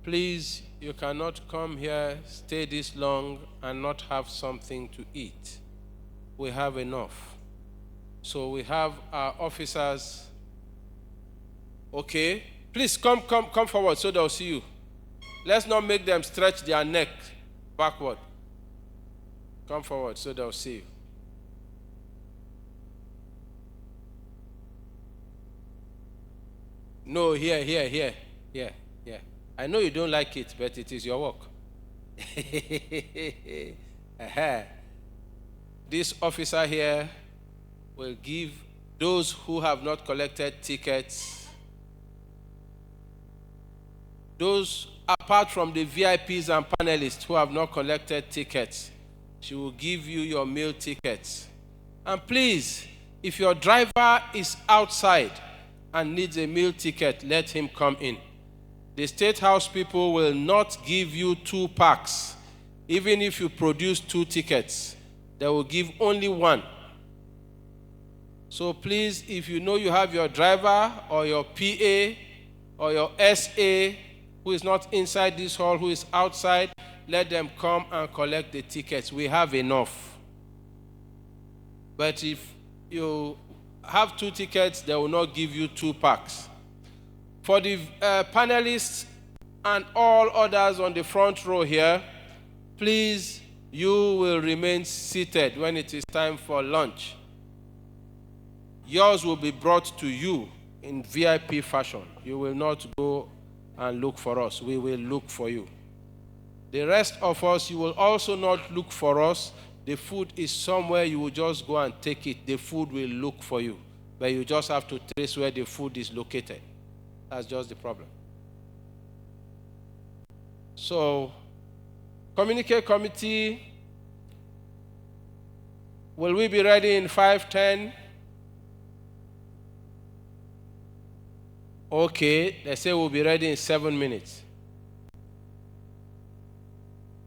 Please, you cannot come here, stay this long, and not have something to eat. We have enough. So we have our officers. Okay? Please come forward so they'll see you. Let's not make them stretch their neck backward. Come forward so they'll see you. No, here. I know you don't like it, but it is your work. This officer here will give those who have not collected tickets, those apart from the VIPs and panelists who have not collected tickets, she will give you your meal tickets. And please, if your driver is outside and needs a meal ticket, let him come in. The State House people will not give you 2 packs. Even if you produce 2 tickets, they will give only 1. So please, if you know you have your driver or your PA or your SA who is not inside this hall, who is outside, let them come and collect the tickets. We have enough. But if you have 2 tickets, they will not give you 2 packs. For the panelists and all others on the front row here, please, you will remain seated when it is time for lunch. Yours will be brought to you in VIP fashion. You will not go and look for us. We will look for you. The rest of us, you will also not look for us. The food is somewhere, you will just go and take it. The food will look for you. But you just have to trace where the food is located. That's just the problem. So, communicate committee, will we be ready in 5:10? Okay, they say we'll be ready in 7 minutes.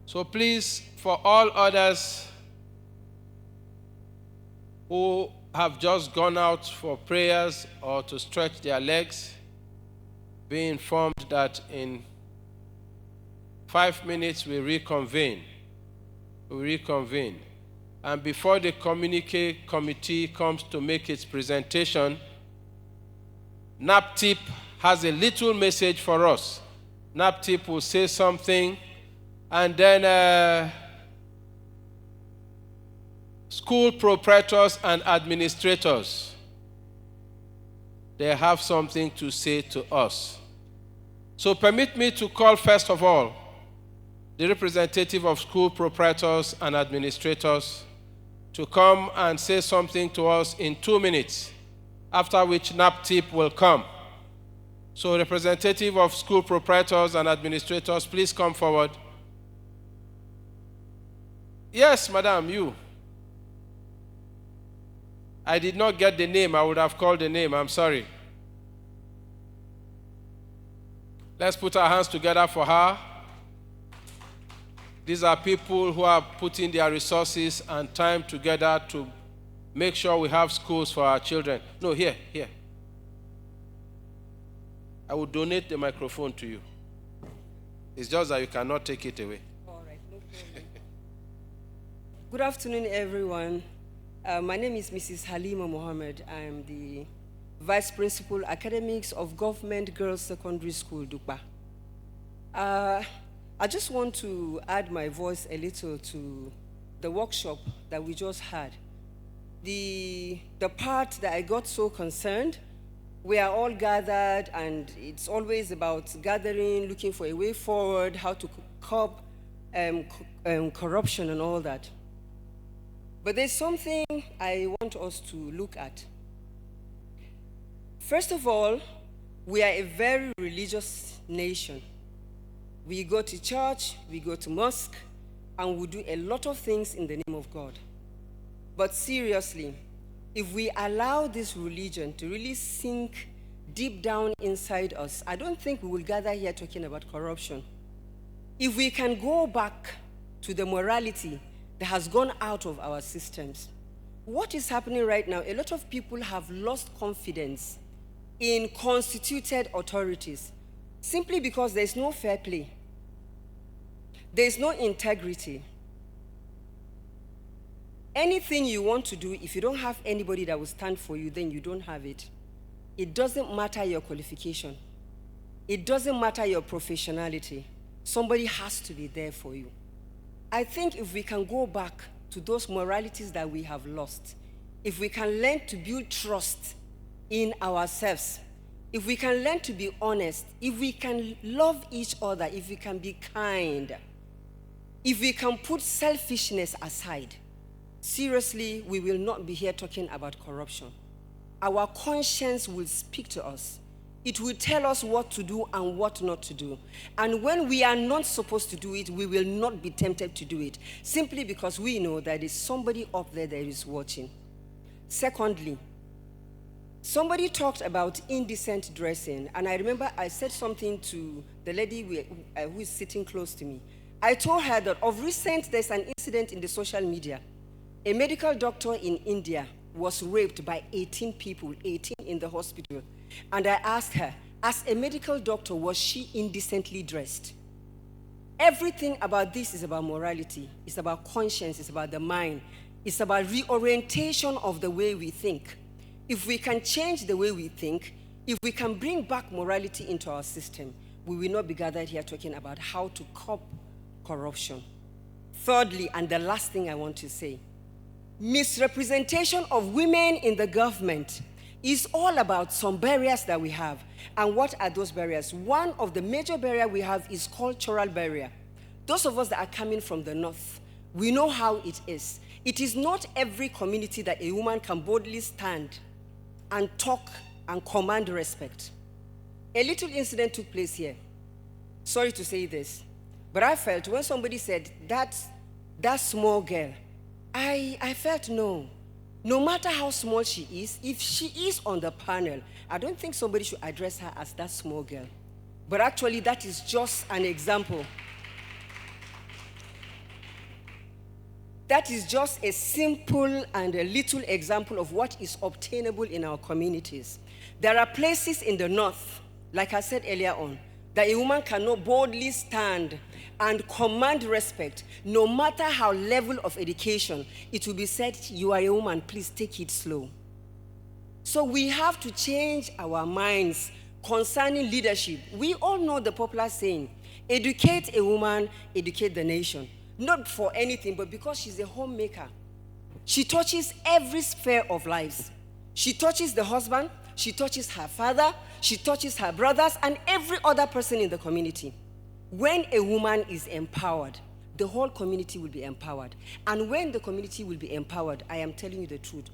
So please, for all others who have just gone out for prayers or to stretch their legs, be informed that in 5 minutes we reconvene. And before the communicate committee comes to make its presentation, NAPTIP has a little message for us. NAPTIP will say something, and then school proprietors and administrators, they have something to say to us. So permit me to call first of all the representative of school proprietors and administrators to come and say something to us in 2 minutes, after which NAPTIP will come. So representative of school proprietors and administrators, please come forward. Yes, madam, you. I did not get the name. I would have called the name. I'm sorry. Let's put our hands together for her. These are people who are putting their resources and time together to make sure we have schools for our children. No, here. I will donate the microphone to you. It's just that you cannot take it away. All right, no problem. Good afternoon, everyone. My name is Mrs. Halima Mohammed. I am the Vice Principal Academics of Government Girls Secondary School, Dukba. I just want to add my voice a little to the workshop that we just had. The part that I got so concerned, we are all gathered, and it's always about gathering, looking for a way forward, how to curb corruption and all that. But there's something I want us to look at. First of all, we are a very religious nation. We go to church, we go to mosque, and we do a lot of things in the name of God. But seriously, if we allow this religion to really sink deep down inside us, I don't think we will gather here talking about corruption. If we can go back to the morality that has gone out of our systems, what is happening right now? A lot of people have lost confidence in constituted authorities. Simply because there's no fair play. There's no integrity. Anything you want to do, if you don't have anybody that will stand for you, then you don't have it. It doesn't matter your qualification. It doesn't matter your professionality. Somebody has to be there for you. I think if we can go back to those moralities that we have lost, if we can learn to build trust in ourselves, if we can learn to be honest, if we can love each other, if we can be kind, if we can put selfishness aside, seriously, we will not be here talking about corruption. Our conscience will speak to us. It will tell us what to do and what not to do. And when we are not supposed to do it, we will not be tempted to do it, simply because we know that there is somebody up there that is watching. Secondly, somebody talked about indecent dressing, and I remember I said something to the lady who is sitting close to me. I told her that of recent, there's an incident in the social media. A medical doctor in India was raped by 18 people, 18 in the hospital. And I asked her, as a medical doctor, was she indecently dressed? Everything about this is about morality. It's about conscience. It's about the mind. It's about reorientation of the way we think. If we can change the way we think, if we can bring back morality into our system, we will not be gathered here talking about how to curb corruption. Thirdly, and the last thing I want to say, misrepresentation of women in the government is all about some barriers that we have. And what are those barriers? One of the major barriers we have is cultural barrier. Those of us that are coming from the north, we know how it is. It is not every community that a woman can boldly stand and talk and command respect. A little incident took place here. Sorry to say this, but I felt when somebody said, that small girl, I felt no matter how small she is, if she is on the panel, I don't think somebody should address her as that small girl. But actually, that is just an example. That is just a simple and a little example of what is obtainable in our communities. There are places in the north, like I said earlier on, that a woman cannot boldly stand and command respect, no matter how level of education. It will be said, you are a woman, please take it slow. So we have to change our minds concerning leadership. We all know the popular saying, educate a woman, educate the nation. Not for anything, but because she's a homemaker. She touches every sphere of life. She touches the husband, she touches her father, she touches her brothers, and every other person in the community. When a woman is empowered, the whole community will be empowered. And when the community will be empowered, I am telling you the truth,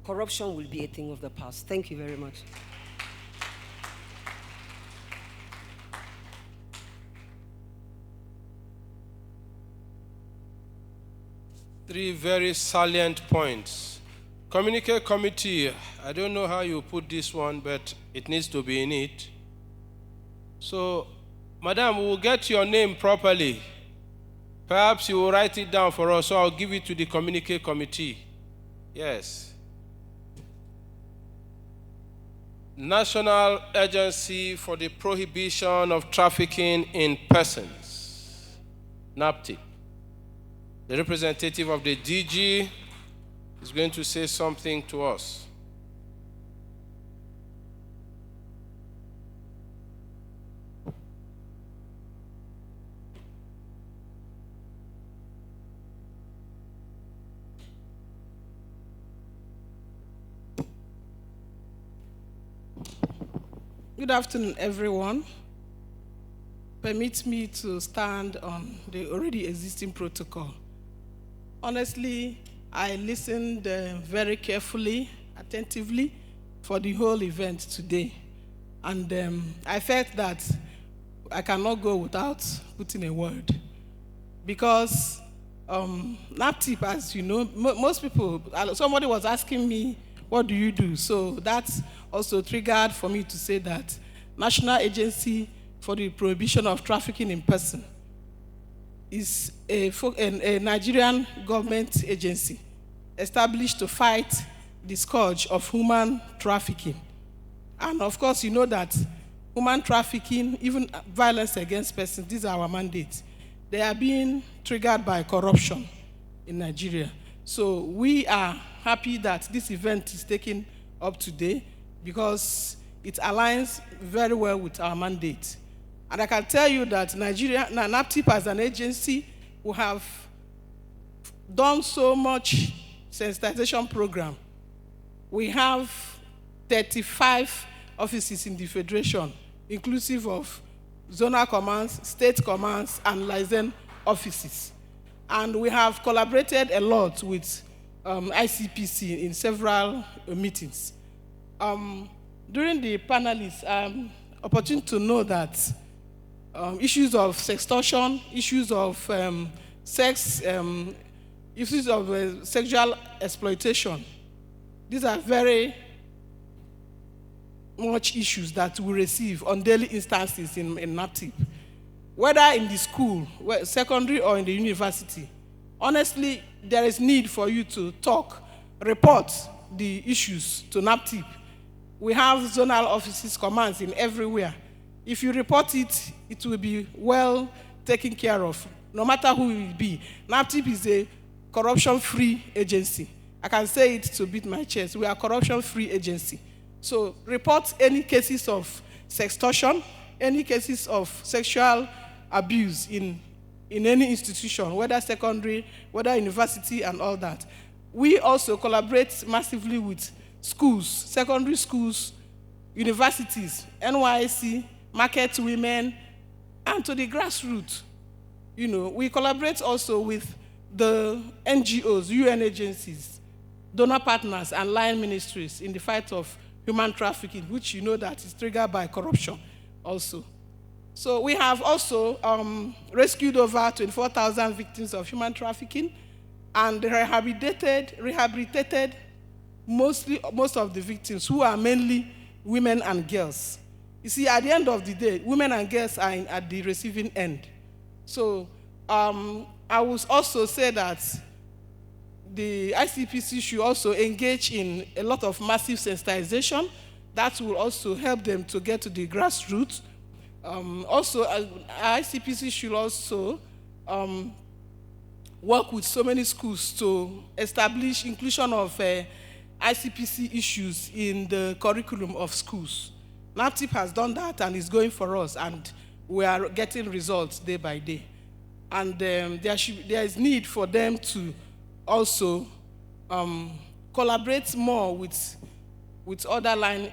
corruption will be a thing of the past. Thank you very much. Three very salient points. Communique committee, I don't know how you put this one, but it needs to be in it. So, Madam, we will get your name properly. Perhaps you will write it down for us, so I'll give it to the communique committee. Yes. National Agency for the Prohibition of Trafficking in Persons, NAPTIP. The representative of the DG is going to say something to us. Good afternoon, everyone. Permit me to stand on the already existing protocol. Honestly, I listened very carefully, attentively for the whole event today. And I felt that I cannot go without putting a word. Because NAPTIP, as you know, most people, somebody was asking me, what do you do? So that's also triggered for me to say that National Agency for the Prohibition of Trafficking in Person is a Nigerian government agency established to fight the scourge of human trafficking. And of course, you know that human trafficking, even violence against persons. These are our mandates. They are being triggered by corruption in Nigeria. So we are happy that this event is taken up today because it aligns very well with our mandate. And I can tell you that NAPTIP as an agency, we have done so much sensitization program. We have 35 offices in the Federation, inclusive of zonal commands, state commands, and liaison offices. And we have collaborated a lot with ICPC in several meetings. During the panelists, I'm opportune to know that issues of sextortion, issues of issues of sexual exploitation, these are very much issues that we receive on daily instances in NAPTIP. Whether in the school, secondary, or in the university, honestly, there is need for you to talk, report the issues to NAPTIP. We have zonal offices, commands in everywhere. If you report it, it will be well taken care of, no matter who it will be. NAPTIP is a corruption-free agency. I can say it to beat my chest. We are a corruption-free agency. So report any cases of sextortion, any cases of sexual abuse in any institution, whether secondary, whether university, and all that. We also collaborate massively with schools, secondary schools, universities, NYSC, market women, and to the grassroots. You know, we collaborate also with the NGOs, UN agencies, donor partners, and line ministries in the fight of human trafficking, which you know that is triggered by corruption also. So we have also rescued over 24,000 victims of human trafficking and rehabilitated most of the victims, who are mainly women and girls. You see, at the end of the day, women and girls are at the receiving end. So I would also say that the ICPC should also engage in a lot of massive sensitization that will also help them to get to the grassroots. ICPC should also work with so many schools to establish inclusion of ICPC issues in the curriculum of schools. NAPTIP has done that and is going for us, and we are getting results day by day. And there is need for them to also collaborate more with other line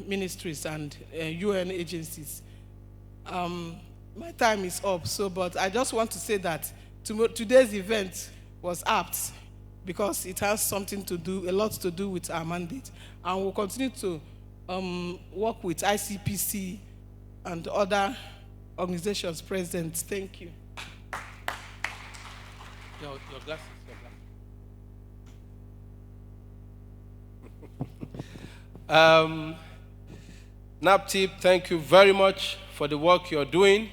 ministries and UN agencies. My time is up, but I just want to say that today's event was apt because it has a lot to do with our mandate. And we'll continue to work with ICPC and other organizations present. Thank you. Your glasses. NAPTIP, thank you very much for the work you're doing.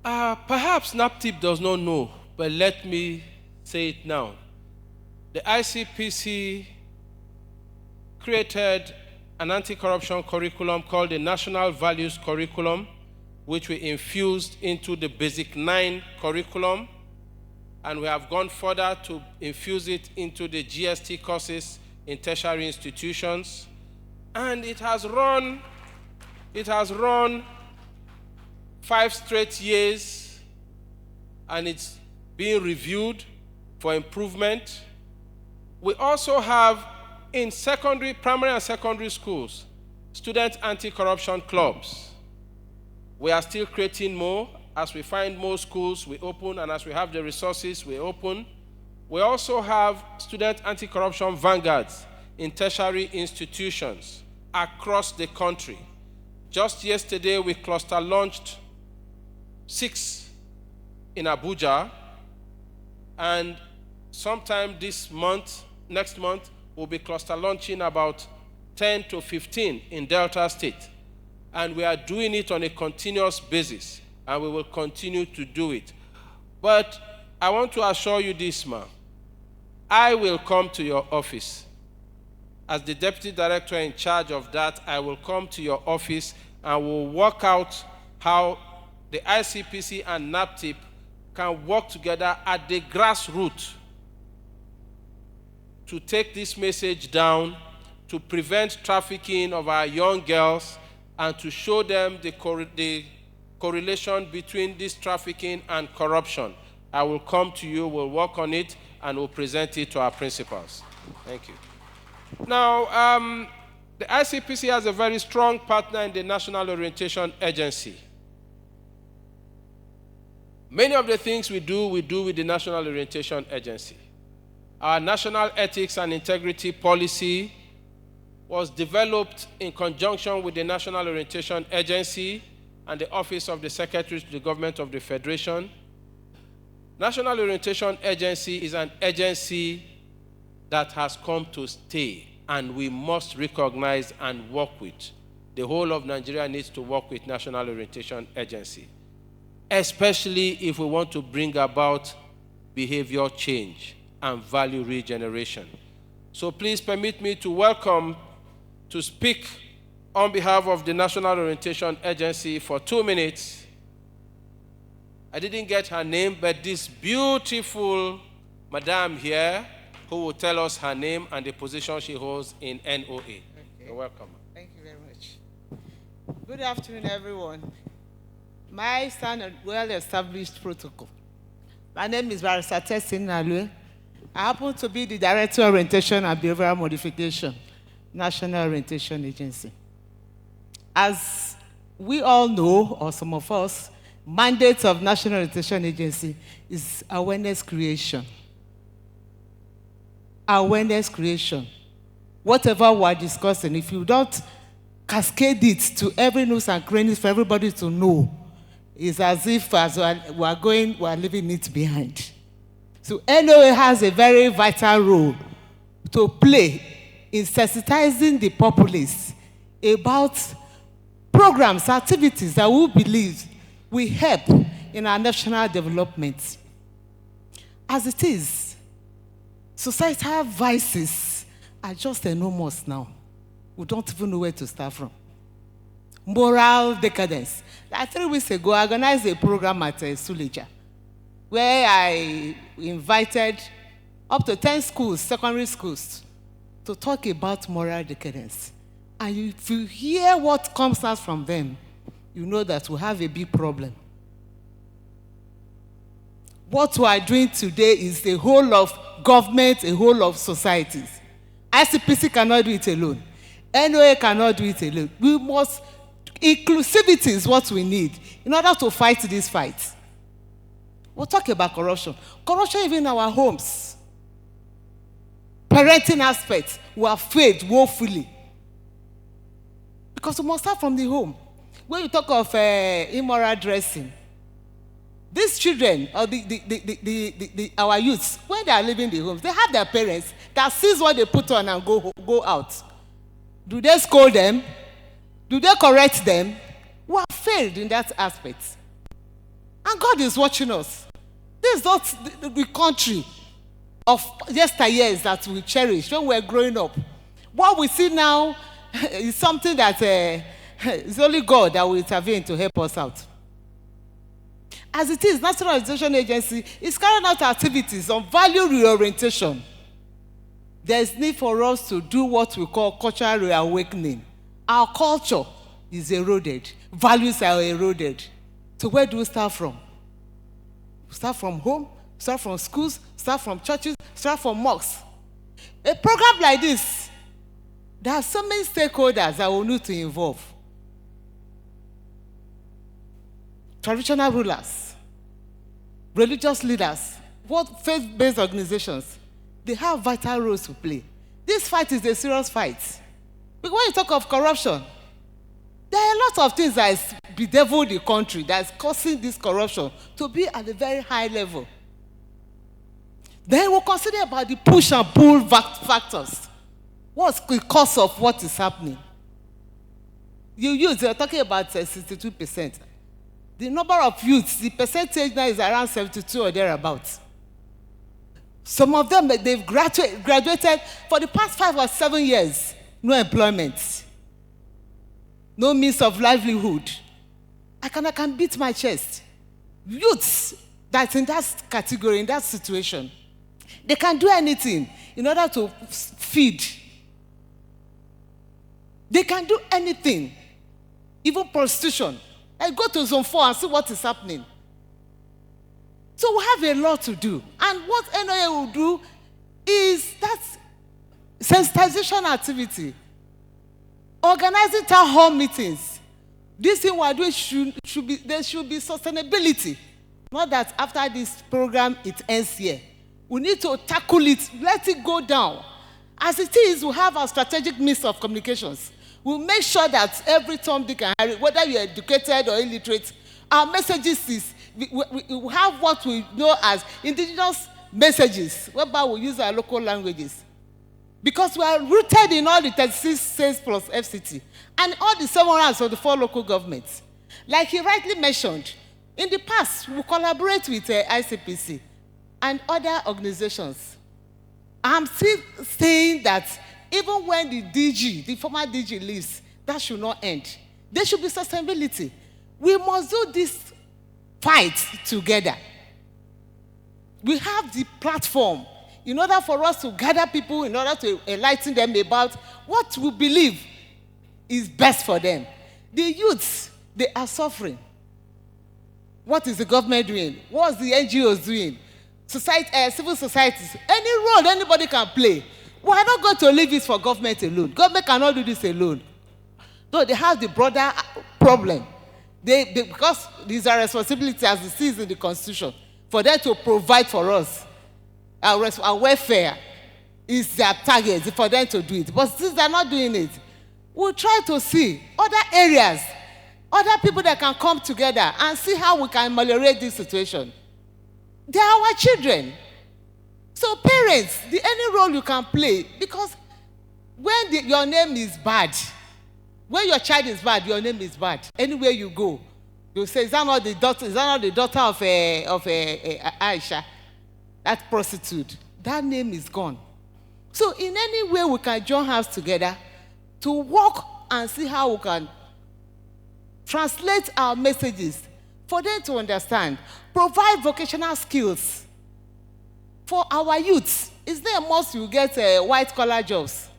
Perhaps NAPTIP does not know, but let me say it now. The ICPC created an anti-corruption curriculum called the National Values Curriculum, which we infused into the Basic 9 curriculum, and we have gone further to infuse it into the GST courses in tertiary institutions. And it has run 5 straight years, and it's being reviewed for improvement. We also have in primary and secondary schools, student anti-corruption clubs. We are still creating more. As we find more schools, we open, and as we have the resources, we open. We also have student anti-corruption vanguards in tertiary institutions across the country. Just yesterday, we cluster launched 6 in Abuja, and sometime next month, we'll be cluster launching about 10 to 15 in Delta State. And we are doing it on a continuous basis, and we will continue to do it. But I want to assure you this, ma'am. I will come to your office as the deputy director in charge of that, I will come to your office and we'll work out how the ICPC and NAPTIP can work together at the grassroots to take this message down, to prevent trafficking of our young girls, and to show them the correlation between this trafficking and corruption. I will come to you, we'll work on it, and we'll present it to our principals. Thank you. Now, the ICPC has a very strong partner in the National Orientation Agency. Many of the things we do with the National Orientation Agency. Our National Ethics and Integrity Policy was developed in conjunction with the National Orientation Agency and the Office of the Secretary to the Government of the Federation. National Orientation Agency is an agency that has come to stay, and we must recognize and work with. The whole of Nigeria needs to work with National Orientation Agency, especially if we want to bring about behavior change and value regeneration. So please permit me to welcome, to speak on behalf of the National Orientation Agency for 2 minutes. I didn't get her name, but this beautiful madam here, who will tell us her name and the position she holds in NOA. Okay. You're welcome. Thank you very much. Good afternoon, everyone. My son, a well-established protocol. My name is Barrister Tessin Nalue. I happen to be the Director of Orientation and Behavioral Modification, National Orientation Agency. As we all know, or some of us, mandate of National Orientation Agency is awareness creation. Awareness creation. Whatever we're discussing, if you don't cascade it to every nook and cranny for everybody to know, it's as if we're leaving it behind. So NOA has a very vital role to play in sensitizing the populace about programs, activities that we believe will help in our national development. As it is, societal vices are just enormous now. We don't even know where to start from. Moral decadence. Like 3 weeks ago, I organized a program at Suleja, where I invited up to 10 schools, secondary schools, to talk about moral decadence. And if you hear what comes out from them, you know that we have a big problem. What we are doing today is a whole of government, a whole of societies. ICPC cannot do it alone. NOA cannot do it alone. We must, inclusivity is what we need in order to fight this fight. We'll talk about corruption. Corruption even in our homes. Parenting aspects, we have failed woefully. Because we must start from the home. When you talk of immoral dressing, these children, or our youths, when they are leaving the homes, they have their parents that sees what they put on and go out. Do they scold them? Do they correct them? We have failed in that aspect. And God is watching us. This is not the country of yesteryears that we cherish when we were growing up. What we see now is something that it's only God that will intervene to help us out. As it is, National Orientation Agency is carrying out activities on value reorientation. There is need for us to do what we call cultural reawakening. Our culture is eroded. Values are eroded. So where do we start from? We start from home, start from schools, start from churches, start from mosques. A program like this, there are so many stakeholders that will need to involve. Traditional rulers, religious leaders, what faith-based organizations, they have vital roles to play. This fight is a serious fight. Because when you talk of corruption, there are a lot of things that is bedeviled the country that is causing this corruption to be at a very high level. Then we'll consider about the push and pull factors. What's the cause of what is happening? You're talking about 62%. The number of youths, the percentage now is around 72 or thereabouts. Some of them, they've graduated for the past 5 or 7 years. No employment. No means of livelihood. I can beat my chest. Youths that's in that category, in that situation, they can do anything in order to feed. They can do anything, even prostitution. I go to Zone 4 and see what is happening. So we have a lot to do. And what NOA will do is that sensitization activity, organizing town hall meetings. This thing we are doing there should be sustainability. Not that after this program it ends here. We need to tackle it, let it go down. As it is, we have our strategic means of communications. We'll make sure that every Tom, Dick, and Harry, whether you're educated or illiterate, our messages is, we have what we know as indigenous messages, whereby we use our local languages. Because we are rooted in all the 36 states plus FCT, and all the 744 local governments. Like he rightly mentioned, in the past, we collaborate with ICPC and other organizations. I'm still saying that even when the former DG leaves, that should not end. There should be sustainability. We must do this fight together. We have the platform in order for us to gather people, in order to enlighten them about what we believe is best for them. The youths, they are suffering. What is the government doing? What is the NGOs doing? Civil societies, any role anybody can play. We are not going to leave it for government alone. Government cannot do this alone. Though they have the broader problem. Because these are responsibilities as it is in the Constitution, for them to provide for us. Our welfare is their target for them to do it. But since they're not doing it, we'll try to see other areas, other people that can come together and see how we can ameliorate this situation. They are our children. So parents, any role you can play, because when your name is bad, when your child is bad, your name is bad. Anywhere you go, you say, is that not the daughter of Aisha, that prostitute? That name is gone. So in any way we can join hands together to work and see how we can translate our messages for them to understand, provide vocational skills for our youths. It's not a must you get white-collar jobs.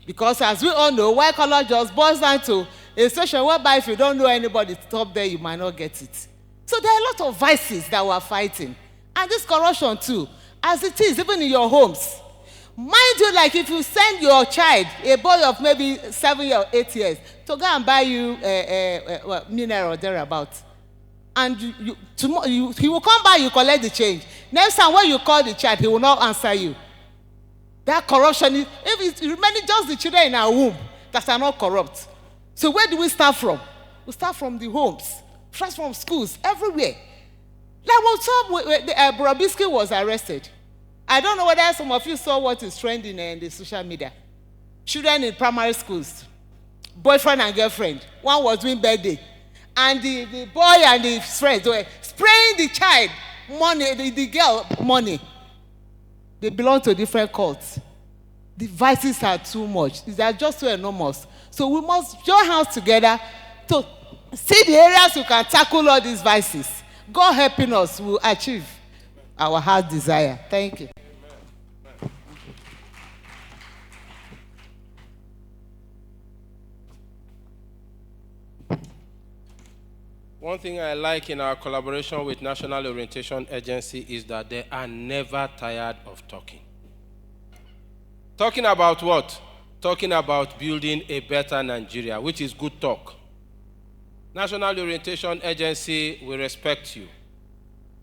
Because as we all know, white-collar jobs boils down to a situation whereby if you don't know anybody top there, you might not get it. So there are a lot of vices that we are fighting. And this corruption too, as it is, even in your homes. Mind you, like if you send your child, a boy of maybe 7 or 8 years, to go and buy you mineral or thereabouts, and he will come by, you collect the change. Next time when you call the child, he will not answer you. That corruption is, if it's remaining just the children in our womb that are not corrupt. So where do we start from? We start from the homes, first from schools, everywhere. Like when Borobisky was arrested. I don't know whether some of you saw what is trending in the social media. Children in primary schools, boyfriend and girlfriend. One was doing birthday. And the boy and his friends were spraying the child money, the girl money. They belong to different cults. The vices are too much. They are just too enormous. So we must join hands together to see the areas we can tackle all these vices. God helping us, we will achieve our heart desire. Thank you. One thing I like in our collaboration with National Orientation Agency is that they are never tired of talking. Talking about what? Talking about building a better Nigeria, which is good talk. National Orientation Agency will respect you.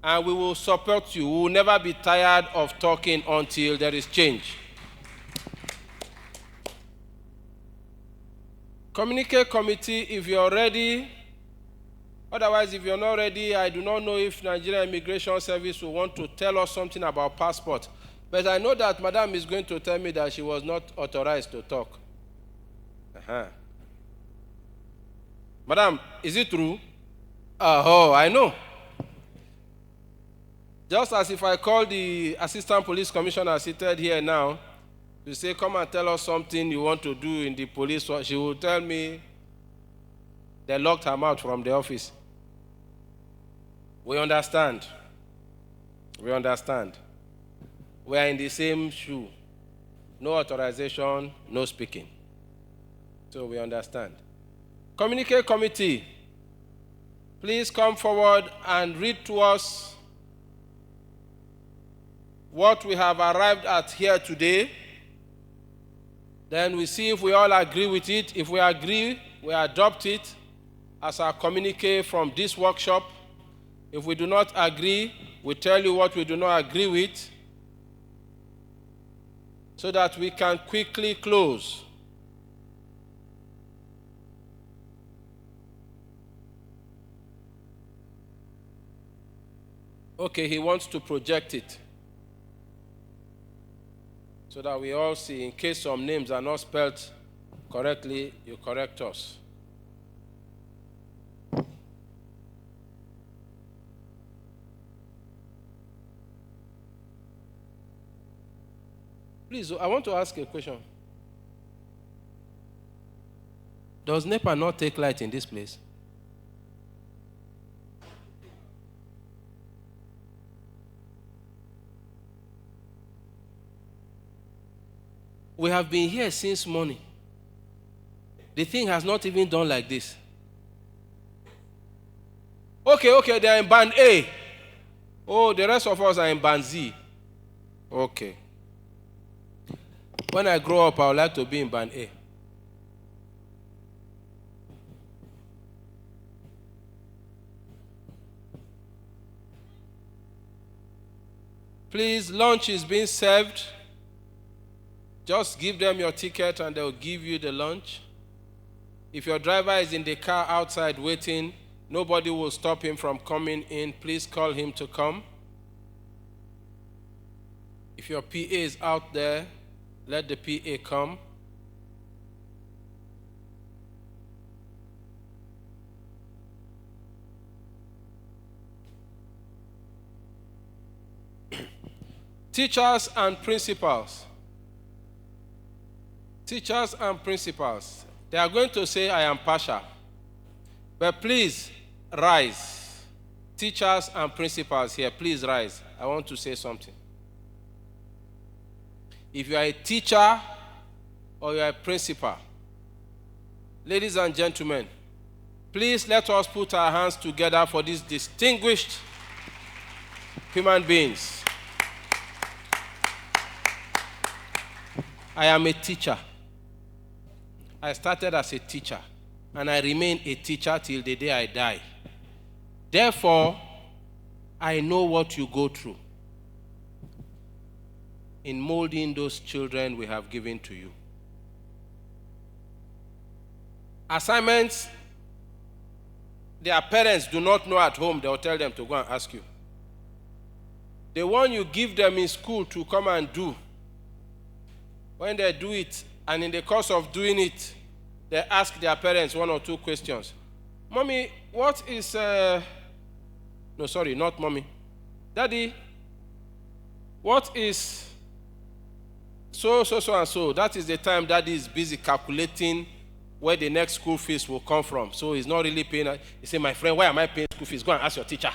And we will support you. We will never be tired of talking until there is change. Communicate committee, if you're ready. Otherwise, if you're not ready, I do not know if Nigerian Immigration Service will want to tell us something about passport. But I know that Madam is going to tell me that she was not authorized to talk. Madam, is it true? Oh, I know. Just as if I call the assistant police commissioner seated here now, to say, come and tell us something you want to do in the police, she will tell me they locked her out from the office. We understand. We understand. We are in the same shoe. No authorization, no speaking. So we understand. Communique committee, please come forward and read to us what we have arrived at here today. Then we see if we all agree with it. If we agree, we adopt it as our communique from this workshop. If we do not agree, we tell you what we do not agree with so that we can quickly close. Okay, he wants to project it so that we all see. In case some names are not spelled correctly, you correct us. Please, I want to ask a question. Does NEPA not take light in this place? We have been here since morning. The thing has not even done like this. Okay, they are in band A. Oh, the rest of us are in band Z. Okay. When I grow up, I would like to be in band A. Please, lunch is being served. Just give them your ticket and they'll give you the lunch. If your driver is in the car outside waiting, nobody will stop him from coming in. Please call him to come. If your PA is out there, let the PA come. Teachers and principals. Teachers and principals. They are going to say, I am partial. But please rise. Teachers and principals here, please rise. I want to say something. If you are a teacher or you are a principal, ladies and gentlemen, please let us put our hands together for these distinguished human beings. I am a teacher. I started as a teacher, and I remain a teacher till the day I die. Therefore, I know what you go through in molding those children we have given to you. Assignments, their parents do not know at home, they will tell them to go and ask you. The one you give them in school to come and do, when they do it, and in the course of doing it, they ask their parents one or two questions. Mommy, what is... No, sorry, not mommy. Daddy, what is so and so? That is the time daddy is busy calculating where the next school fees will come from. So he's not really paying. He said, my friend, why am I paying school fees? Go and ask your teacher.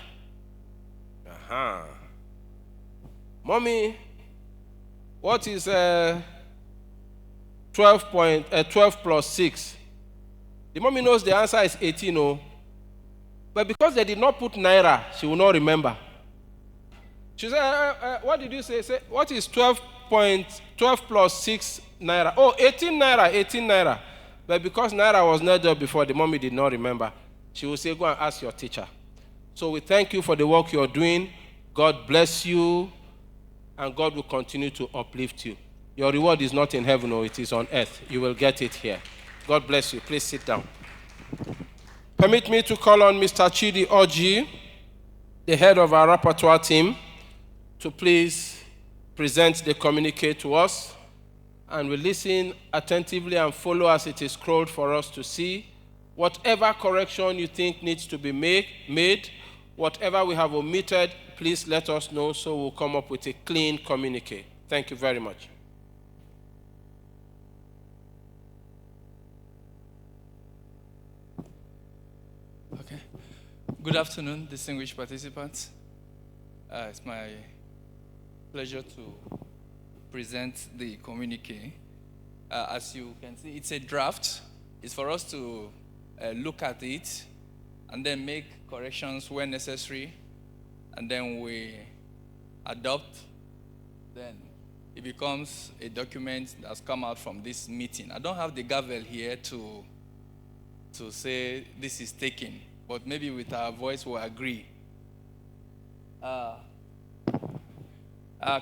Mommy, what is 12 plus 6? The mommy knows the answer is 18, oh. But because they did not put naira, she will not remember. She said, what did you say? Say, what is 12 plus 6 naira? Oh, 18 naira. But because naira was not there before, the mommy did not remember. She will say, go and ask your teacher. So we thank you for the work you're doing. God bless you, and God will continue to uplift you. Your reward is not in heaven, or it is on earth. You will get it here. God bless you. Please sit down. Permit me to call on Mr. Chidi Oji, the head of our repertoire team, to please present the communique to us, and we listen attentively and follow as it is scrolled for us to see. Whatever correction you think needs to be made, whatever we have omitted, please let us know so we'll come up with a clean communique. Thank you very much. Okay. Good afternoon, distinguished participants. It's my pleasure to present the communique. As you can see, it's a draft. It's for us to look at it and then make corrections where necessary, and then we adopt. Then it becomes a document that's come out from this meeting. I don't have the gavel here to say this is taken, but maybe with our voice we'll agree. A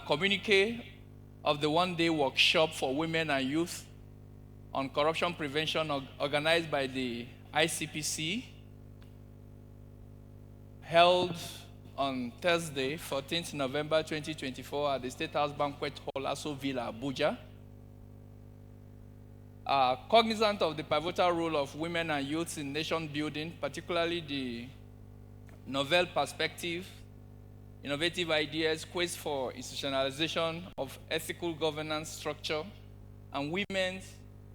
communique of the one-day workshop for women and youth on corruption prevention organized by the ICPC, held on Thursday, 14th November 2024 at the State House Banquet Hall, Aso Villa, Abuja. Cognizant of the pivotal role of women and youth in nation building, particularly the novel perspective, innovative ideas, quest for institutionalization of ethical governance structure, and women's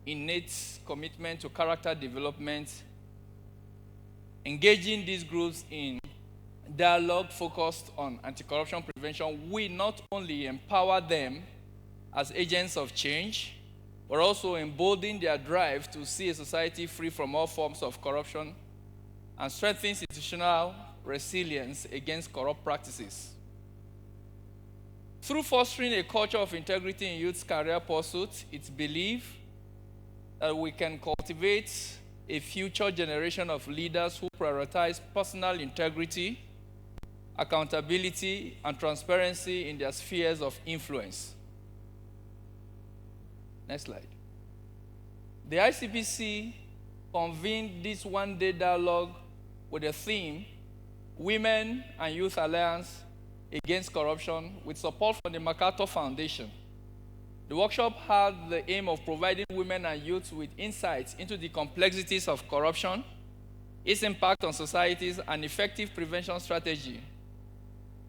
innate commitment to character development, engaging these groups in dialogue focused on anti-corruption prevention, we not only empower them as agents of change, but also embolden their drive to see a society free from all forms of corruption and strengthen institutional resilience against corrupt practices. Through fostering a culture of integrity in youth's career pursuits, it's believed that we can cultivate a future generation of leaders who prioritize personal integrity, accountability, and transparency in their spheres of influence. Next slide. The ICPC convened this one-day dialogue with the theme, Women and Youth Alliance Against Corruption, with support from the MacArthur Foundation. The workshop had the aim of providing women and youth with insights into the complexities of corruption, its impact on societies, and effective prevention strategy.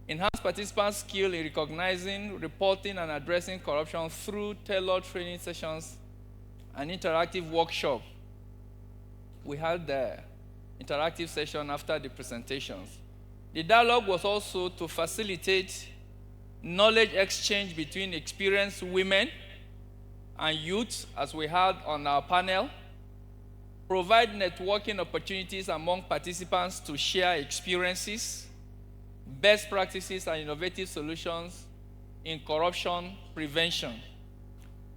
Enhance participants' skill in recognizing, reporting, and addressing corruption through tailored training sessions and interactive workshop. We had the interactive session after the presentations. The dialogue was also to facilitate knowledge exchange between experienced women and youth, as we had on our panel, provide networking opportunities among participants to share experiences, best practices, and innovative solutions in corruption prevention,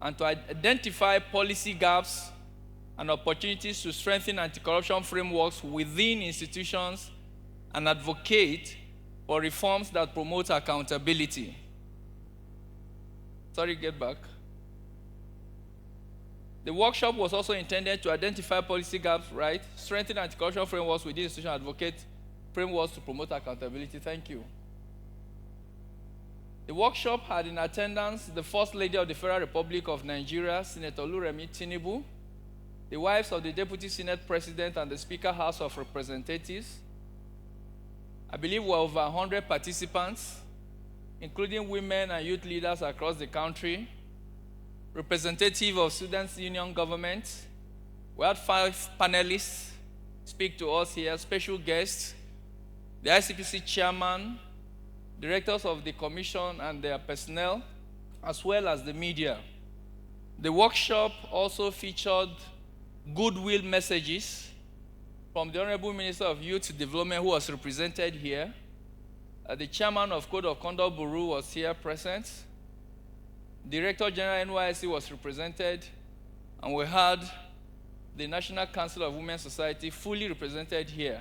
and to identify policy gaps and opportunities to strengthen anti-corruption frameworks within institutions and advocate for reforms that promote accountability. Sorry, get back. The workshop was also intended to identify policy gaps, right? Strengthen anti-corruption frameworks within institutions, advocate frameworks to promote accountability. Thank you. The workshop had in attendance the First Lady of the Federal Republic of Nigeria, Senator Oluremi Tinubu, the wives of the Deputy Senate President and the Speaker House of Representatives. I believe we're over 100 participants, including women and youth leaders across the country, representative of Students' Union Government. We had 5 panelists speak to us here, special guests, the ICPC chairman, directors of the commission and their personnel, as well as the media. The workshop also featured goodwill messages from the Honorable Minister of Youth Development, who was represented here. The chairman of Code of Conduct Bureau was here present. Director General NYSC was represented, and we had the National Council of Women's Society fully represented here.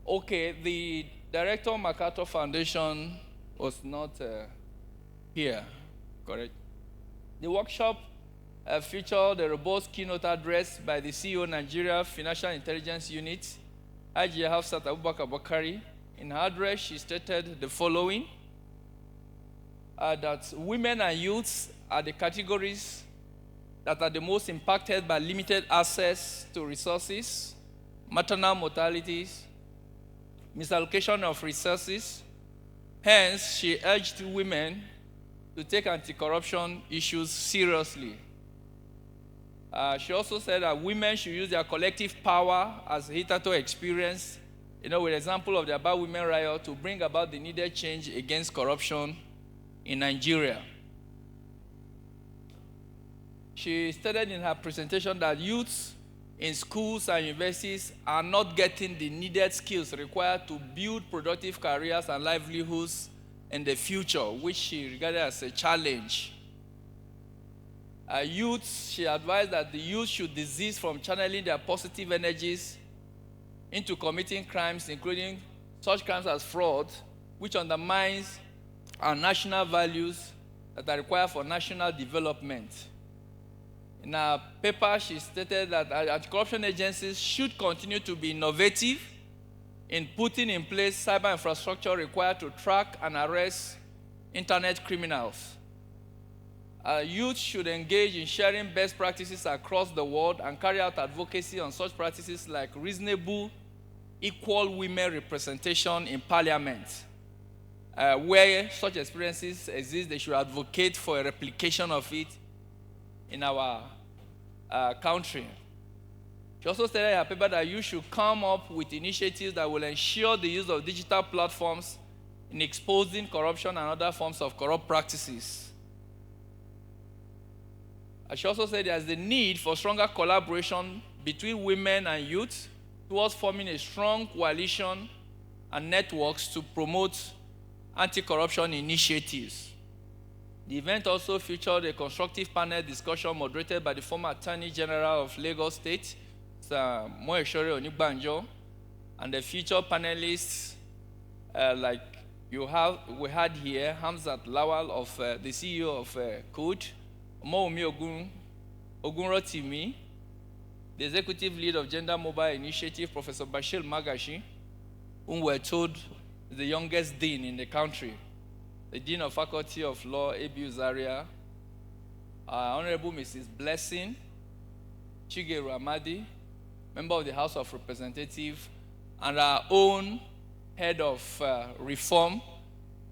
Okay, the director of MacArthur Foundation was not here, correct? The workshop featured a robust keynote address by the CEO of Nigeria Financial Intelligence Unit, Hajiya Hafsat Abubakar Bakari. In her address, she stated the following, that women and youths are the categories that are the most impacted by limited access to resources, maternal mortalities, misallocation of resources, Hence, she urged women to take anti-corruption issues seriously. She also said that women should use their collective power as hitherto experienced, with example of the About Women riot, to bring about the needed change against corruption in Nigeria. She stated in her presentation that youths in schools and universities are not getting the needed skills required to build productive careers and livelihoods in the future, which she regarded as a challenge. She advised that the youth should desist from channeling their positive energies into committing crimes, including such crimes as fraud, which undermines our national values that are required for national development. In her paper, she stated that anti-corruption agencies should continue to be innovative in putting in place cyber infrastructure required to track and arrest internet criminals. Youth should engage in sharing best practices across the world and carry out advocacy on such practices like reasonable, equal women representation in parliament. Where such experiences exist, they should advocate for a replication of it in our country. She also stated in her paper that you should come up with initiatives that will ensure the use of digital platforms in exposing corruption and other forms of corrupt practices. She also said there's the need for stronger collaboration between women and youth towards forming a strong coalition and networks to promote anti-corruption initiatives. The event also featured a constructive panel discussion moderated by the former Attorney General of Lagos State, Sir Moeshore Onigbanjo, and the featured panelists like we had here, Hamzat Lawal, of the CEO of CODE, Omoumi Ogunrotimi, the executive lead of Gender Mobile Initiative, Professor Bashir Magashi, whom we're told is the youngest dean in the country, the Dean of Faculty of Law, Abu Zaria, Honorable Mrs. Blessing Chigeru Amadi, member of the House of Representatives, and our own head of Reform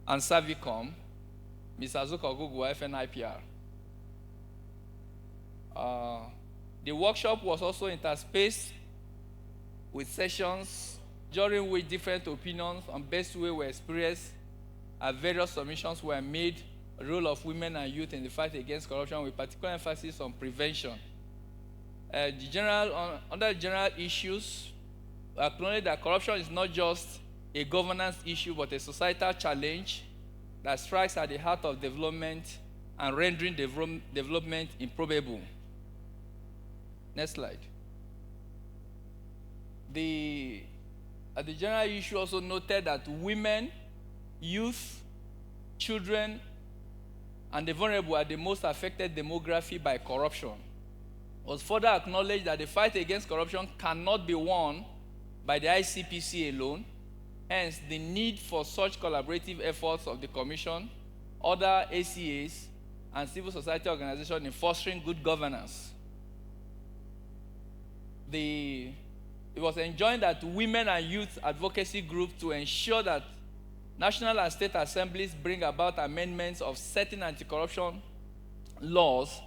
and Savicom, Ms. Azuka Ogugwa, FNIPR. The workshop was also interspaced with sessions during which different opinions on best way were expressed, and various submissions were made on the role of women and youth in the fight against corruption, with particular emphasis on prevention. Under general issues, we acknowledge that corruption is not just a governance issue, but a societal challenge that strikes at the heart of development and rendering development improbable. Next slide. The general issue also noted that women, youth, children, and the vulnerable are the most affected demography by corruption. It was further acknowledged that the fight against corruption cannot be won by the ICPC alone. Hence, the need for such collaborative efforts of the Commission, other ACAs, and civil society organizations in fostering good governance. It was enjoined that women and youth advocacy groups to ensure that national and state assemblies bring about amendments of certain anti-corruption laws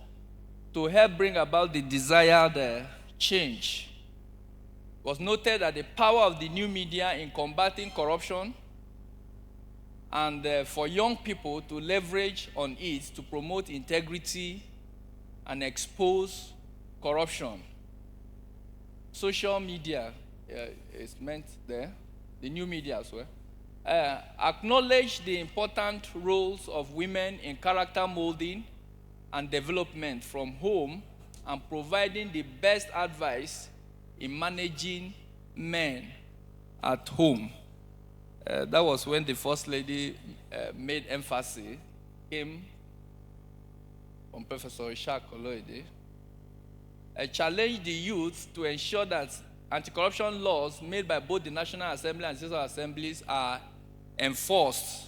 to help bring about the desired change. It was noted that the power of the new media in combating corruption and for young people to leverage on it to promote integrity and expose corruption. Social media is meant there, the new media as well. Acknowledge the important roles of women in character molding and development from home and providing the best advice in managing men at home. That was when the First Lady made emphasis, came from Professor Ishaq Oloide. Challenged the youth to ensure that anti-corruption laws made by both the National Assembly and state assemblies are enforced.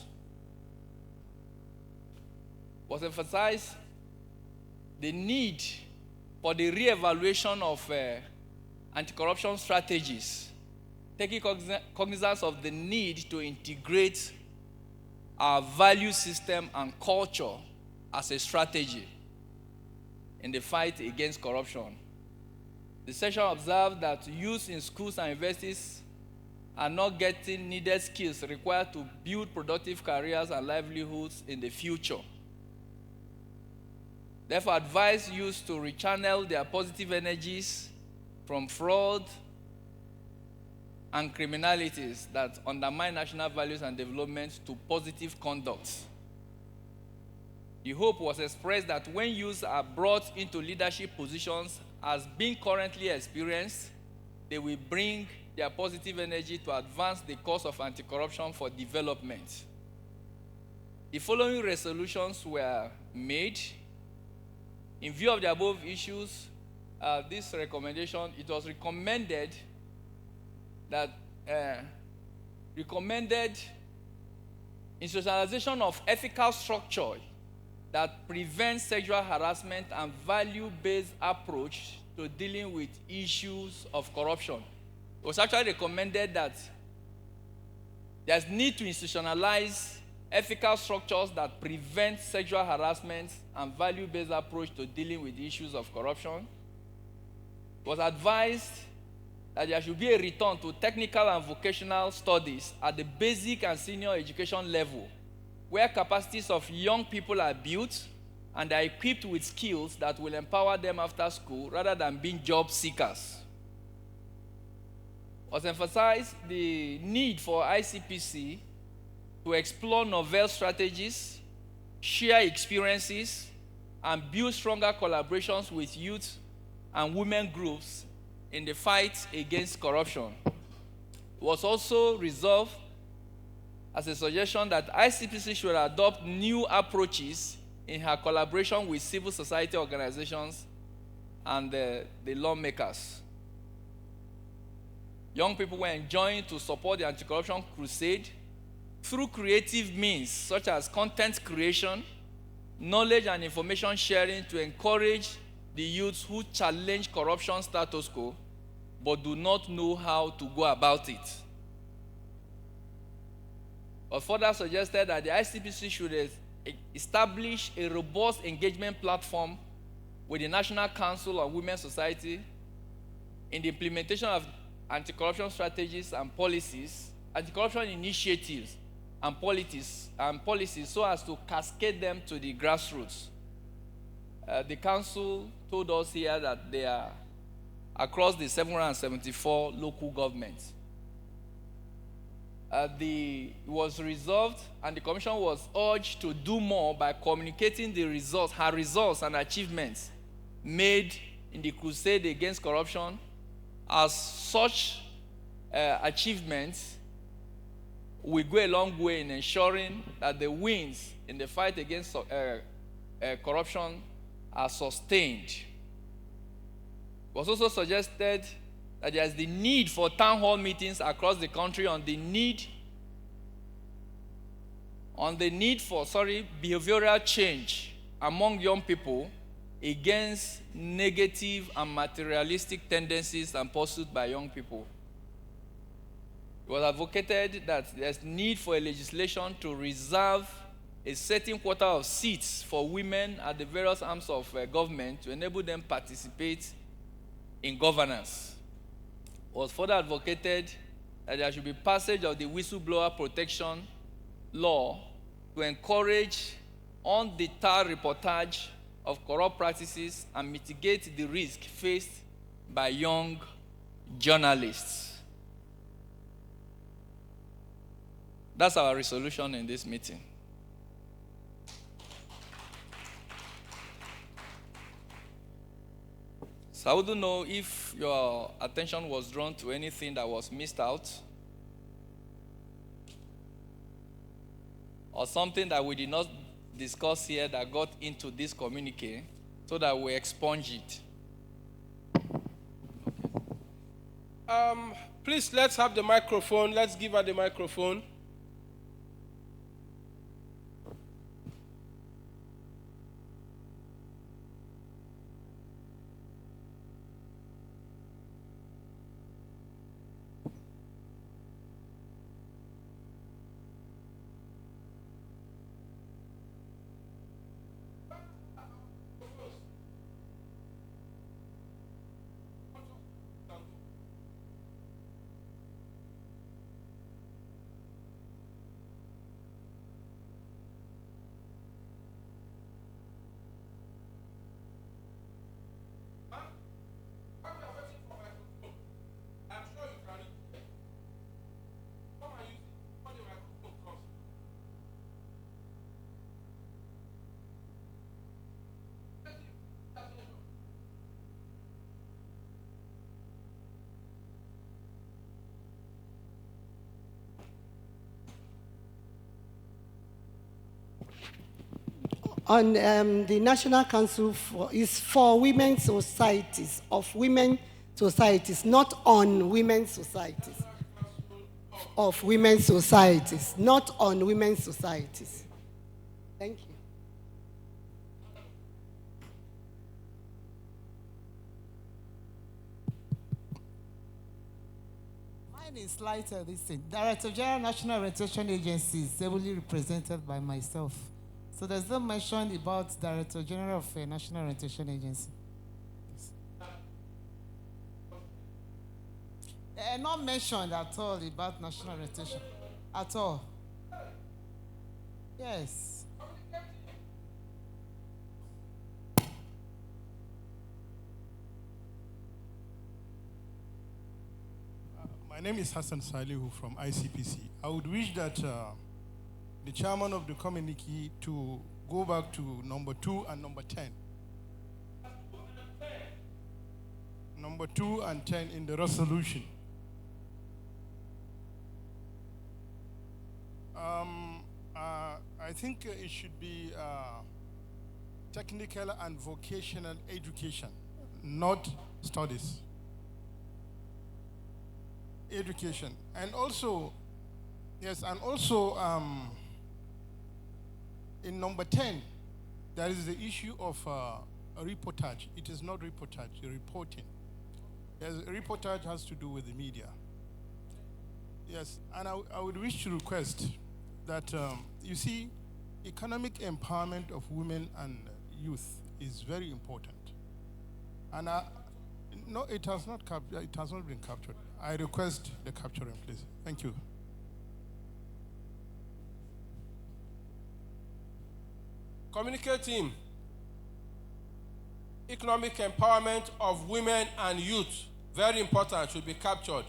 Was emphasized the need for the re-evaluation of anti-corruption strategies, taking cognizance of the need to integrate our value system and culture as a strategy in the fight against corruption. The session observed that youth in schools and universities are not getting needed skills required to build productive careers and livelihoods in the future. Therefore, advise youth to rechannel their positive energies from fraud and criminalities that undermine national values and development to positive conduct. The hope was expressed that when youths are brought into leadership positions as being currently experienced, they will bring their positive energy to advance the cause of anti-corruption for development. The following resolutions were made. In view of the above issues, this recommendation, it was recommended that institutionalization of ethical structure that prevents sexual harassment and value-based approach to dealing with issues of corruption. It was actually recommended that there's need to institutionalize ethical structures that prevent sexual harassment and value-based approach to dealing with issues of corruption. It was advised that there should be a return to technical and vocational studies at the basic and senior education level, where capacities of young people are built and are equipped with skills that will empower them after school rather than being job seekers. It was emphasized the need for ICPC to explore novel strategies, share experiences, and build stronger collaborations with youth and women groups in the fight against corruption. It was also resolved as a suggestion that ICPC should adopt new approaches in her collaboration with civil society organizations and the lawmakers. Young people were enjoined to support the anti-corruption crusade through creative means such as content creation, knowledge and information sharing to encourage the youths who challenge corruption status quo but do not know how to go about it. But further suggested that the ICPC should establish a robust engagement platform with the National Council of Women's Society in the implementation of anti-corruption strategies and policies, anti-corruption initiatives and policies so as to cascade them to the grassroots. The council told us here that they are across the 774 local governments. It was resolved and the commission was urged to do more by communicating the results, her results and achievements made in the crusade against corruption, as such achievements will go a long way in ensuring that the wins in the fight against corruption are sustained. It was also suggested that there is the need for town hall meetings across the country on the need for behavioral change among young people against negative and materialistic tendencies and pursuits by young people. It was advocated that there's need for a legislation to reserve a certain quota of seats for women at the various arms of government to enable them participate in governance. It was further advocated that there should be passage of the whistleblower protection law to encourage undeterred reportage of corrupt practices and mitigate the risk faced by young journalists. That's our resolution in this meeting. So I wouldn't know if your attention was drawn to anything that was missed out, or something that we did not discuss here that got into this communique, so that we expunge it. Please, let's have the microphone. Let's give her the microphone. On the National Council is for women's societies, of women societies, not on women's societies. Of women's societies, not on women's societies. Thank you. Mine is lighter, this thing. Director General National Orientation Agency is ably represented by myself. So there's no mention about Director General of National Orientation Agency. Not mentioned at all about national orientation. At all. Yes. My name is Hassan Salihu from ICPC. I would wish that the chairman of the committee to go back to number 2 and number 10. Number 2 and 10 in the resolution. I think it should be technical and vocational education, not studies. Education. And also, yes, and also in number 10, there is the issue of a reportage. It is not reportage, reporting. Yes, reportage has to do with the media. Yes, and I would wish to request that, you see, economic empowerment of women and youth is very important. And no, it has not been captured. I request the capturing, please. Thank you. Communicate team. Economic empowerment of women and youth, very important, should be captured.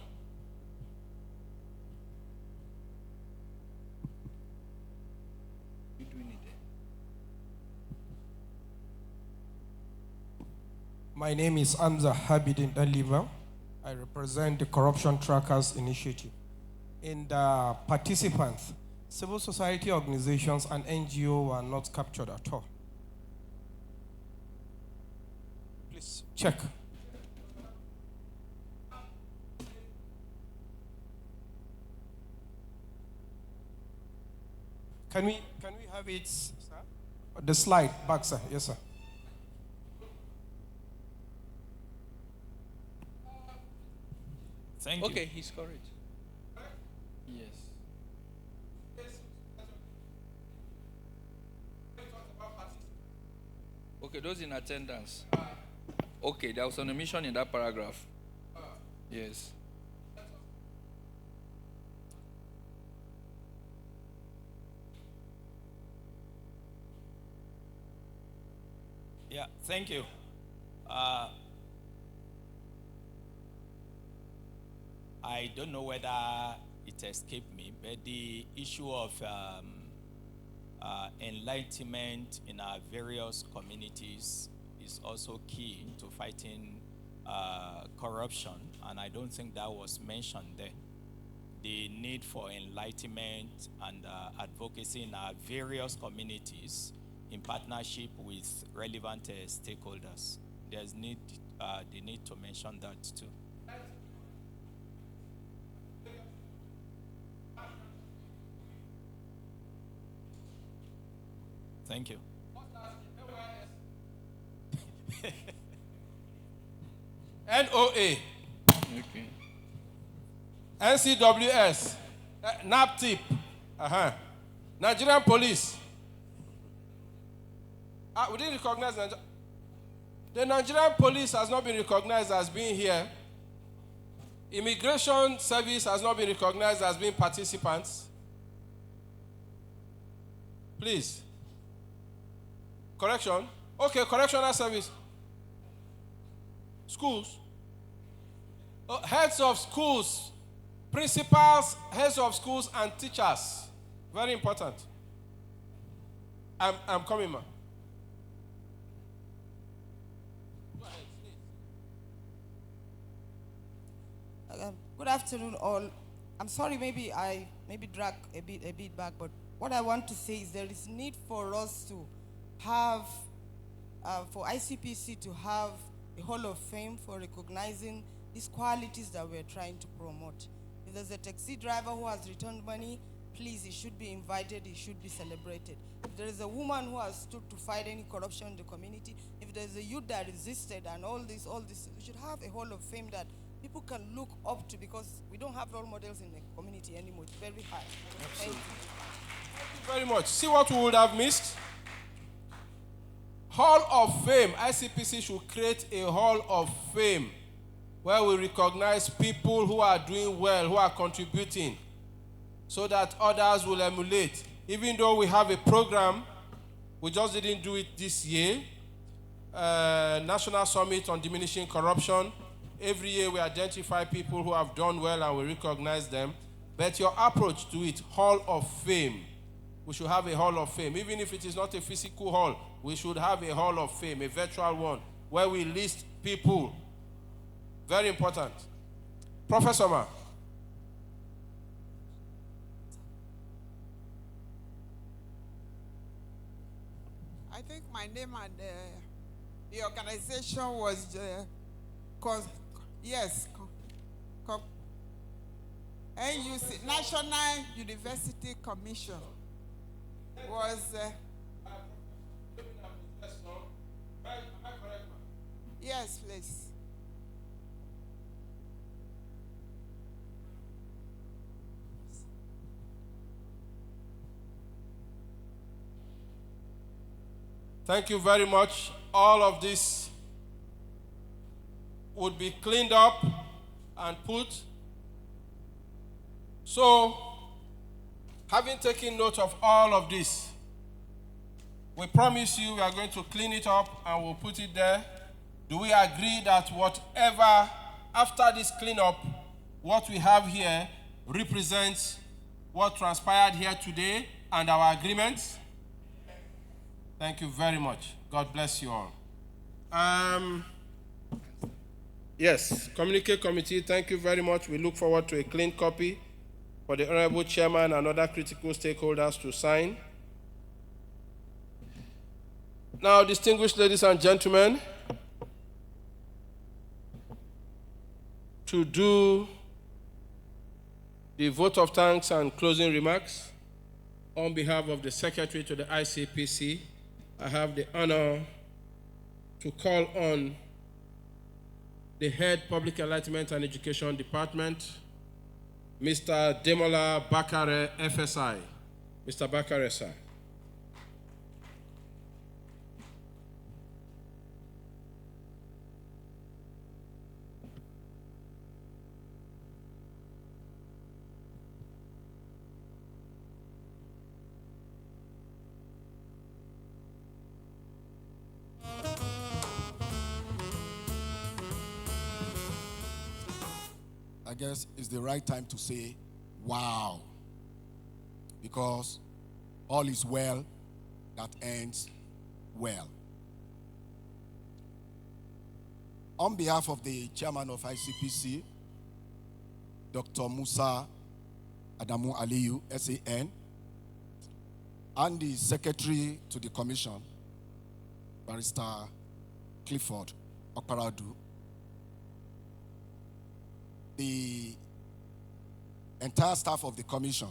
My name is Amza Habidin Daliba. I represent the Corruption Trackers Initiative. In the participants, civil society organizations and NGO were not captured at all. Please check. Can we have it, sir? The slide back, sir. Yes, sir. Thank you. Okay, he's correct. Yes. Okay, those in attendance. Okay, there was an omission in that paragraph. Yes. Yeah, thank you. I don't know whether it escaped me, but the issue of enlightenment in our various communities is also key to fighting corruption, and I don't think that was mentioned there. The need for enlightenment and advocacy in our various communities in partnership with relevant stakeholders. There's the need to mention that too. Thank you. NOA. Okay. NCWS. NAPTIP. Nigerian Police. We didn't recognize the Nigerian Police has not been recognized as being here. Immigration Service has not been recognized as being participants. Please. Correction. Okay, correctional service. Schools. Heads of schools. Principals, heads of schools, and teachers. Very important. I'm coming, ma. Good afternoon, all. I'm sorry, maybe I drag a bit back, but what I want to say is there is need for us to have, for ICPC to have a Hall of Fame for recognizing these qualities that we're trying to promote. If there's a taxi driver who has returned money, please, he should be invited, he should be celebrated. If there is a woman who has stood to fight any corruption in the community, if there's a youth that resisted and all this, we should have a Hall of Fame that people can look up to, because we don't have role models in the community anymore. It's very hard. Absolutely. Thank you very much. See what we would have missed? Hall of Fame. ICPC should create a Hall of Fame where we recognize people who are doing well, who are contributing, so that others will emulate. Even though we have a program, we just didn't do it this year, National Summit on Diminishing Corruption. Every year we identify people who have done well and we recognize them. But your approach to it, Hall of Fame. We should have a Hall of Fame. Even if it is not a physical hall, we should have a Hall of Fame, a virtual one, where we list people. Very important. Professor Ma. I think my name and the organization was NUC, National University Commission. Was yes, please. Thank you very much. All of this would be cleaned up and put. So, having taken note of all of this, we promise you we are going to clean it up and we'll put it there. Do we agree that whatever, after this cleanup, what we have here represents what transpired here today and our agreements? Thank you very much. God bless you all. Yes, Communique Committee, thank you very much. We look forward to a clean copy for the Honorable Chairman and other critical stakeholders to sign. Now, distinguished ladies and gentlemen, to do the vote of thanks and closing remarks, on behalf of the Secretary to the ICPC, I have the honor to call on the Head Public Enlightenment and Education Department, Mr. Demola Bakare, FSI. Mr. Bakare, sir. I guess it's the right time to say, wow. Because all is well that ends well. On behalf of the chairman of ICPC, Dr. Musa Adamu Aliyu, SAN, and the secretary to the commission, Barrister Clifford Okparadu, the entire staff of the commission,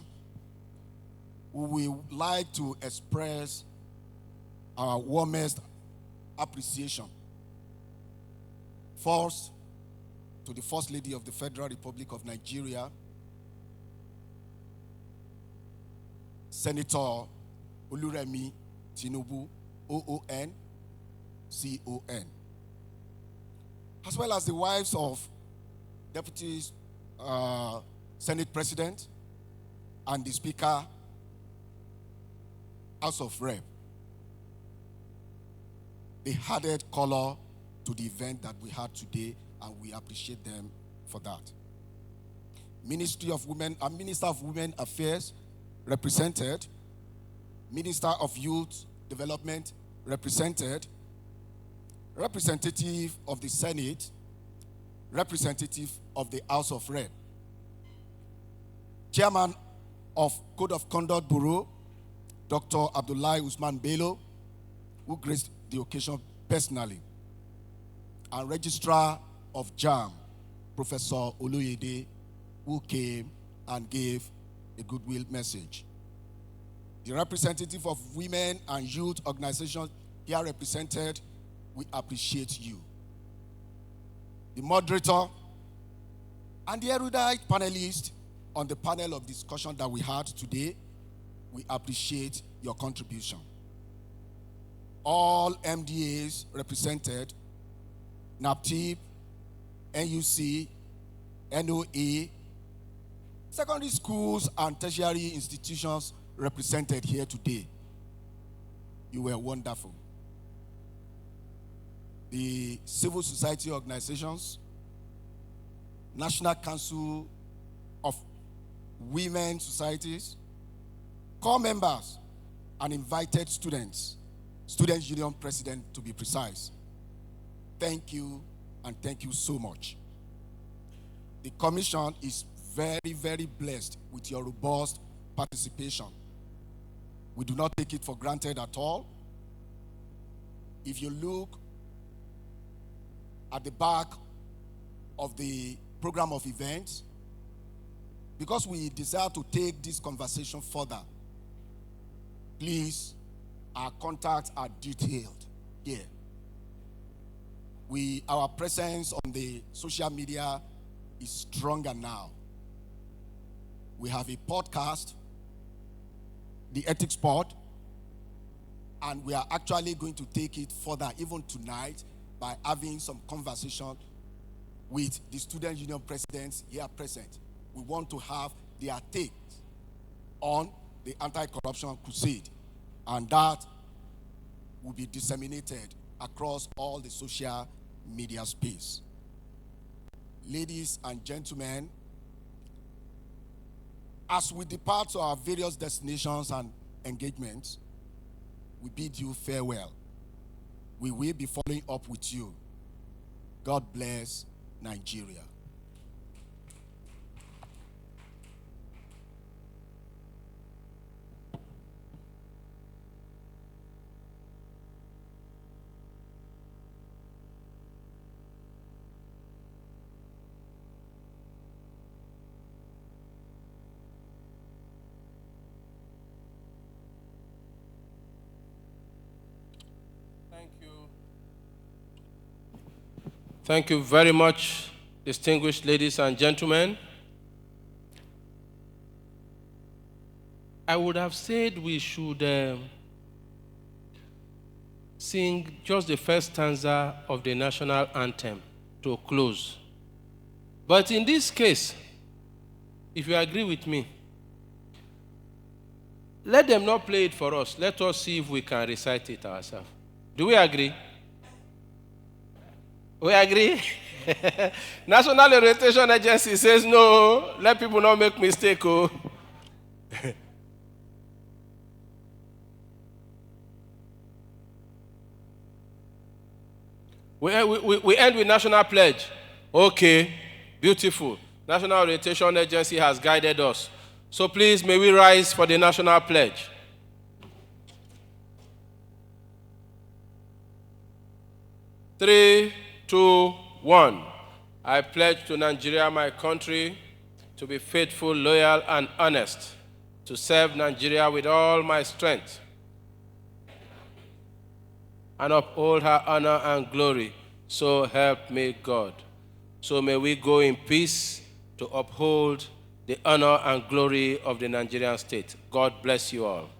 we would like to express our warmest appreciation. First, to the First Lady of the Federal Republic of Nigeria, Senator Oluremi Tinubu, OON, CON, as well as the wives of Deputy Senate President and the Speaker, House of Rep. They added color to the event that we had today, and we appreciate them for that. Ministry of Women and Minister of Women Affairs represented, Minister of Youth Development represented, representative of the Senate, representative of the House of Rep. Chairman of Code of Conduct Bureau, Dr. Abdullahi Usman Bello, who graced the occasion personally, and Registrar of JAM, Professor Oluyede, who came and gave a goodwill message. The representative of women and youth organizations here represented, we appreciate you. The moderator and the erudite panelists on the panel of discussion that we had today, we appreciate your contribution. All MDAs represented, NAPTIP, NUC, NOA, secondary schools and tertiary institutions represented here today. You were wonderful. The civil society organizations, National Council of Women Societies, core members, and invited students, Students' Union President to be precise. Thank you, and thank you so much. The Commission is very, very blessed with your robust participation. We do not take it for granted at all. If you look at the back of the program of events, because we desire to take this conversation further, please, our contacts are detailed here. Our presence on the social media is stronger now. We have a podcast, the Ethics Pod, and we are actually going to take it further even tonight by having some conversation with the Student Union presidents here present. We want to have their take on the anti-corruption crusade, and that will be disseminated across all the social media space. Ladies and gentlemen, as we depart to our various destinations and engagements, we bid you farewell. We will be following up with you. God bless Nigeria. Thank you very much, distinguished ladies and gentlemen. I would have said we should sing just the first stanza of the national anthem to close. But in this case, if you agree with me, let them not play it for us. Let us see if we can recite it ourselves. Do we agree? We agree? National Orientation Agency says no. Let people not make mistake. Oh. we end with National Pledge. Okay, beautiful. National Orientation Agency has guided us. So please, may we rise for the National Pledge. Three, 2, 1. I pledge to Nigeria, my country, to be faithful, loyal, and honest, to serve Nigeria with all my strength, and uphold her honor and glory. So help me God. So may we go in peace to uphold the honor and glory of the Nigerian state. God bless you all.